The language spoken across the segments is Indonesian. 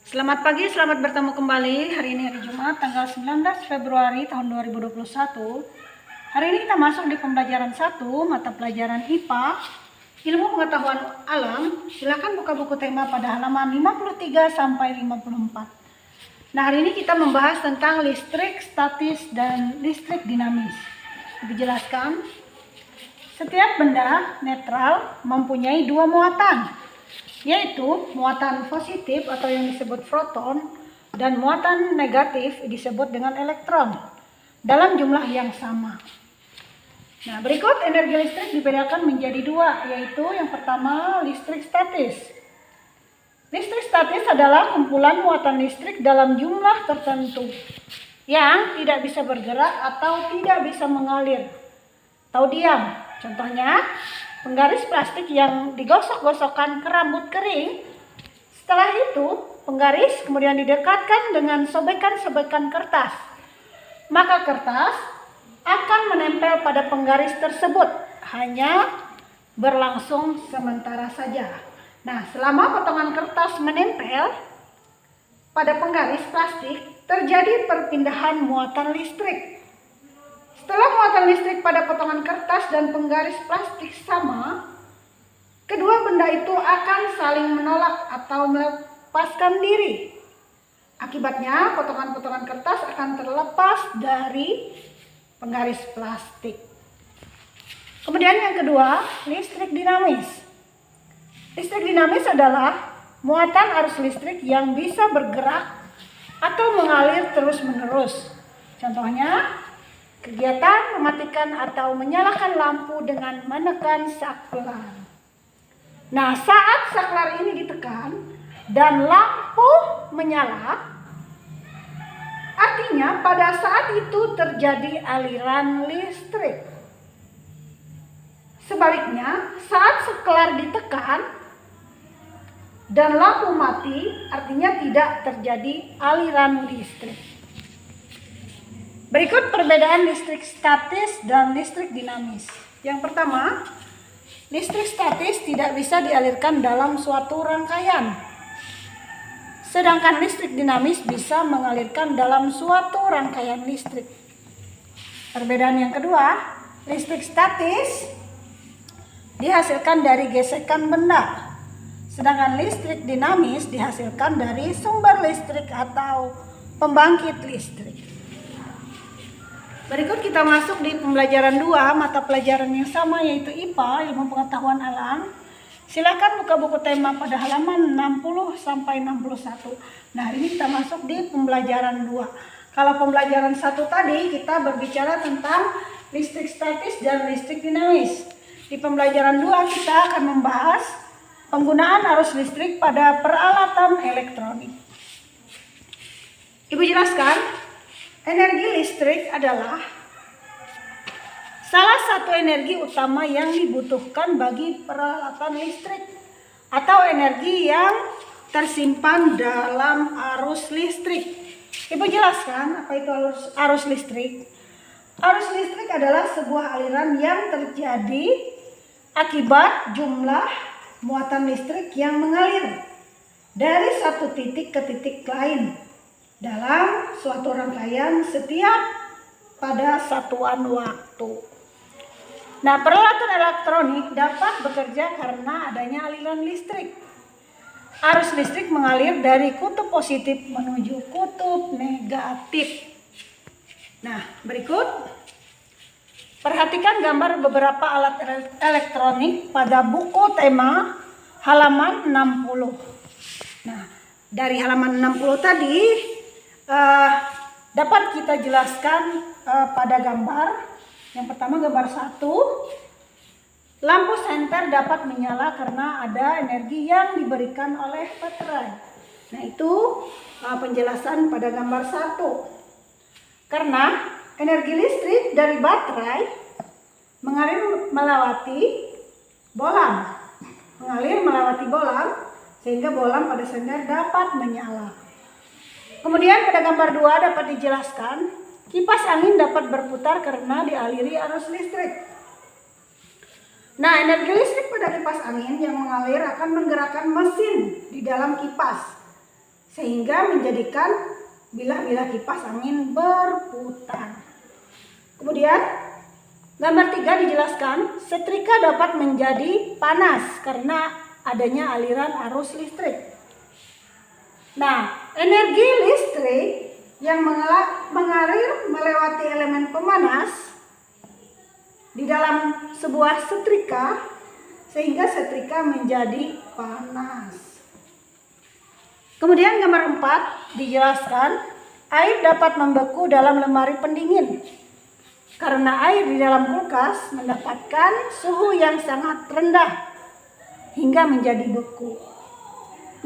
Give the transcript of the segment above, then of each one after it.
Selamat pagi, selamat bertemu kembali. Hari ini hari Jumat, tanggal 19 Februari tahun 2021. Hari ini kita masuk di pembelajaran 1, mata pelajaran IPA, Ilmu Pengetahuan Alam. Silakan buka buku tema pada halaman 53 sampai 54. Nah, hari ini kita membahas tentang listrik statis dan listrik dinamis. Dijelaskan, setiap benda netral mempunyai dua muatan, yaitu muatan positif atau yang disebut proton dan muatan negatif disebut dengan elektron dalam jumlah yang sama. Nah, berikut energi listrik dibedakan menjadi dua, yaitu yang pertama listrik statis. Listrik statis adalah kumpulan muatan listrik dalam jumlah tertentu yang tidak bisa bergerak atau tidak bisa mengalir atau diam. Contohnya, penggaris plastik yang digosok-gosokkan ke rambut kering. Setelah itu, penggaris kemudian didekatkan dengan sobekan-sobekan kertas. Maka kertas akan menempel pada penggaris tersebut, hanya berlangsung sementara saja. Nah, selama potongan kertas menempel pada penggaris plastik, terjadi perpindahan muatan listrik. Setelah muatan listrik pada potongan kertas dan penggaris plastik sama, kedua benda itu akan saling menolak atau melepaskan diri. Akibatnya, potongan-potongan kertas akan terlepas dari penggaris plastik. Kemudian yang kedua, listrik dinamis. Listrik dinamis adalah muatan arus listrik yang bisa bergerak atau mengalir terus-menerus. Contohnya, kegiatan mematikan atau menyalakan lampu dengan menekan saklar. Nah, saat saklar ini ditekan dan lampu menyala, artinya pada saat itu terjadi aliran listrik. Sebaliknya, saat saklar ditekan dan lampu mati, artinya tidak terjadi aliran listrik. Berikut perbedaan listrik statis dan listrik dinamis. Yang pertama, listrik statis tidak bisa dialirkan dalam suatu rangkaian. Sedangkan listrik dinamis bisa mengalirkan dalam suatu rangkaian listrik. Perbedaan yang kedua, listrik statis dihasilkan dari gesekan benda. Sedangkan listrik dinamis dihasilkan dari sumber listrik atau pembangkit listrik. Berikut kita masuk di pembelajaran 2, mata pelajaran yang sama yaitu IPA, Ilmu Pengetahuan Alam. Silakan buka buku tema pada halaman 60 sampai 61. Nah, hari ini kita masuk di pembelajaran 2. Kalau pembelajaran 1 tadi kita berbicara tentang listrik statis dan listrik dinamis. Di pembelajaran 2 kita akan membahas penggunaan arus listrik pada peralatan elektronik. Ibu jelaskan. Energi listrik adalah salah satu energi utama yang dibutuhkan bagi peralatan listrik atau energi yang tersimpan dalam arus listrik. Ibu jelaskan apa itu arus listrik? Arus listrik adalah sebuah aliran yang terjadi akibat jumlah muatan listrik yang mengalir dari satu titik ke titik lain dalam suatu rangkaian setiap pada satuan waktu. Nah, peralatan elektronik dapat bekerja karena adanya aliran listrik. Arus listrik mengalir dari kutub positif menuju kutub negatif. Nah, berikut perhatikan gambar beberapa alat elektronik pada buku tema halaman 60. Nah, dari halaman 60 tadi dapat kita jelaskan pada gambar. Yang pertama, gambar 1, lampu senter dapat menyala karena ada energi yang diberikan oleh baterai. Nah, itu penjelasan pada gambar 1. Karena energi listrik dari baterai mengalir melewati bolam, sehingga bolam pada senter dapat menyala. Kemudian pada gambar 2 dapat dijelaskan, kipas angin dapat berputar karena dialiri arus listrik. Nah, energi listrik pada kipas angin yang mengalir akan menggerakkan mesin di dalam kipas, sehingga menjadikan bilah-bilah kipas angin berputar. Kemudian gambar 3 dijelaskan, setrika dapat menjadi panas karena adanya aliran arus listrik. Nah, energi listrik yang mengalir melewati elemen pemanas di dalam sebuah setrika sehingga setrika menjadi panas. Kemudian gambar 4 dijelaskan, air dapat membeku dalam lemari pendingin karena air di dalam kulkas mendapatkan suhu yang sangat rendah hingga menjadi beku.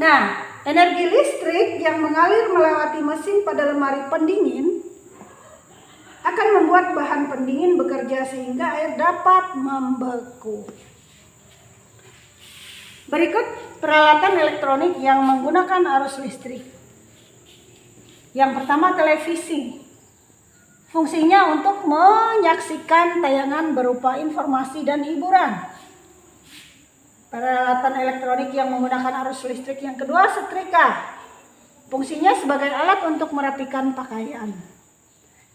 Nah, energi listrik yang mengalir melewati mesin pada lemari pendingin akan membuat bahan pendingin bekerja sehingga air dapat membeku. Berikut peralatan elektronik yang menggunakan arus listrik. Yang pertama, televisi. Fungsinya untuk menyaksikan tayangan berupa informasi dan hiburan. Peralatan elektronik yang menggunakan arus listrik. Yang kedua, setrika. Fungsinya sebagai alat untuk merapikan pakaian.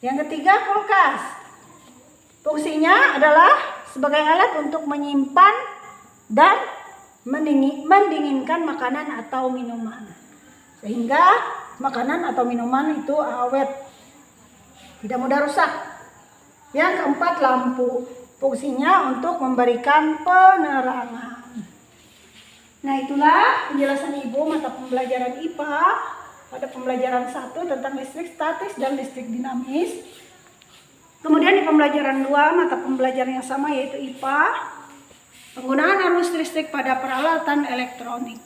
Yang ketiga, kulkas. Fungsinya adalah sebagai alat untuk menyimpan dan mendinginkan makanan atau minuman, sehingga makanan atau minuman itu awet, tidak mudah rusak. Yang keempat, lampu. Fungsinya untuk memberikan penerangan. Nah, itulah penjelasan Ibu mata pembelajaran IPA pada pembelajaran 1 tentang listrik statis dan listrik dinamis. Kemudian di pembelajaran 2 mata pembelajaran yang sama yaitu IPA, penggunaan arus listrik pada peralatan elektronik.